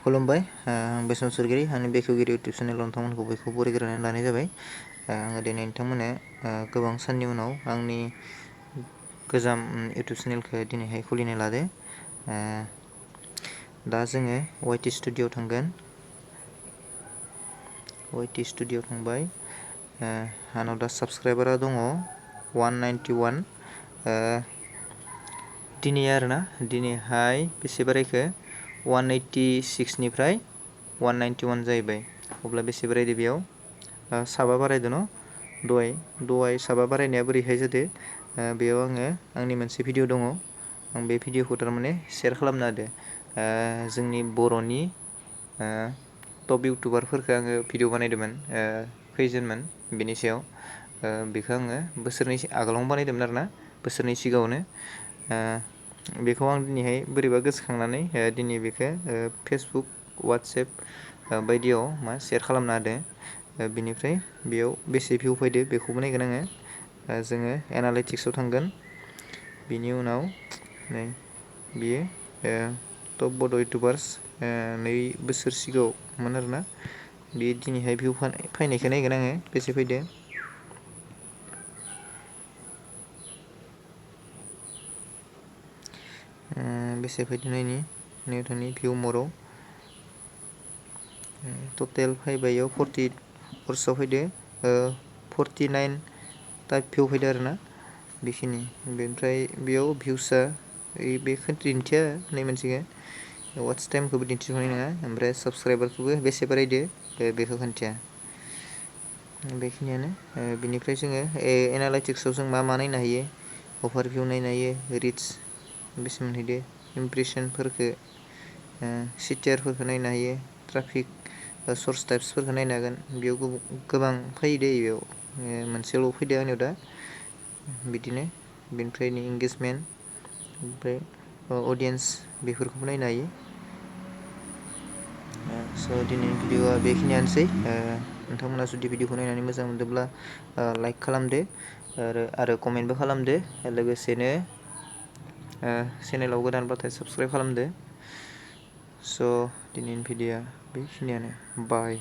खुलुमबाय बेसन सरगिरि आंनि बेखेवगिरि इउटुब चेनेलाव नोंथांमोनखौ बयखौबो बरायग्रोनानै लानाय जाबाय। आङो दिनै नोंथांमोननो गोबां साननि उनाव आंनि गोजाम इउटुब चेनेलखौ दिनैहाय खुलिनो लादो। दा जोङो वाइटि स्टुडिअ थांगोन। वाइटि स्टुडिअ थांबाय। आंनाव दा साबस्क्राइबारा दङ 191। दिनै आरोना दिनैहाय बेसे बारायखो 186निफ्राय 191 जाहैबाय। अब्ला बेसे बारायदो बेयाव साबा बारायदो न' दहाय साबा बारायनाया बोरैहाय जादो बेयाव आङो आंनि मोनसे भिडिअ दङ। आं बे भिडिअखौ थारमाने शेयार खालामना होदो। जोंनि बर'नि टप इउटुबारफोरखौ आङो भिडिअ बानायदोंमोन खैजोनमोन बेनि सायाव। बेखौ आङो बोसोरनै आगोलावनो बानायदोंमोन आरोना बोसोरनै सिगाङावनो। बेखौ आं दिनैहाय बोरैबा गोसोखांनानै दिनै बेखौ फेसबुक वाट्सएप बायदियाव शेयार खालामना होदो। बिनिफ्राय बेयाव बेसे भिउ फैदो बेखौबो नायगोन आङो। जोङो एनालायटिक्सआव थांगोन। बिनि उनाव नै बियो टप बड' इउटुबार्स 2 बोसोर सिगाङावमोन आरोना। बे दिनैहाय भिउ फैनायखौ नायगोन आङो बेसे फैदो। बेसे फैदो नायनि नोंथांनि भिउ मराव टटेल फैबाय इयाव 48 हर्सआव फैदो 49 टाइप भिउ फैदो आरोना बेखिनि। बेनिफ्राय बेयाव भिउसआ बेखौ दिन्थिया नै मोनसेखौ वाट्स टाइमखौबो दिन्थिथ'नाय नङा। ओमफ्राय साबस्क्राइबारखौबो बेसे बारायदो बेखौ खोन्थिया। बेखिनियानो। बिनिफ्राय जोङो एनालायटिक्सआव जों मा नायनो हायो अभार भिउ नायनो हायो, रिच बेसे मोनहैदो, इमप्रेसनफोरखौ सिटिआरफोरखौ नायनो हायो, ट्राफिक सर्स टाइप्सफोरखौ नायनो हागोन। बेयाव गोबां फैदो बेयाव मोनसेल' फैदो आंनियाव दा बिदिनो। बेनिफ्राय इंगेजमेन्ट ओमफ्राय अडियेन्स बेफोरखौबो नायनो हायो। स' दिनैनि भिडिअआ बेखिनियानोसै। नोंथांमोना जुदि भिडिअखौ नायनानै मोजां मोनदोंब्ला लाइक खालामदो आरो कमेन्टबो खालामदो। लोगोसेनो चेनेलाव गोदानबाथाय साबस्क्राइब खालामदो। स' दिनैनि भिडिअआ बेखिनियानो। बाय।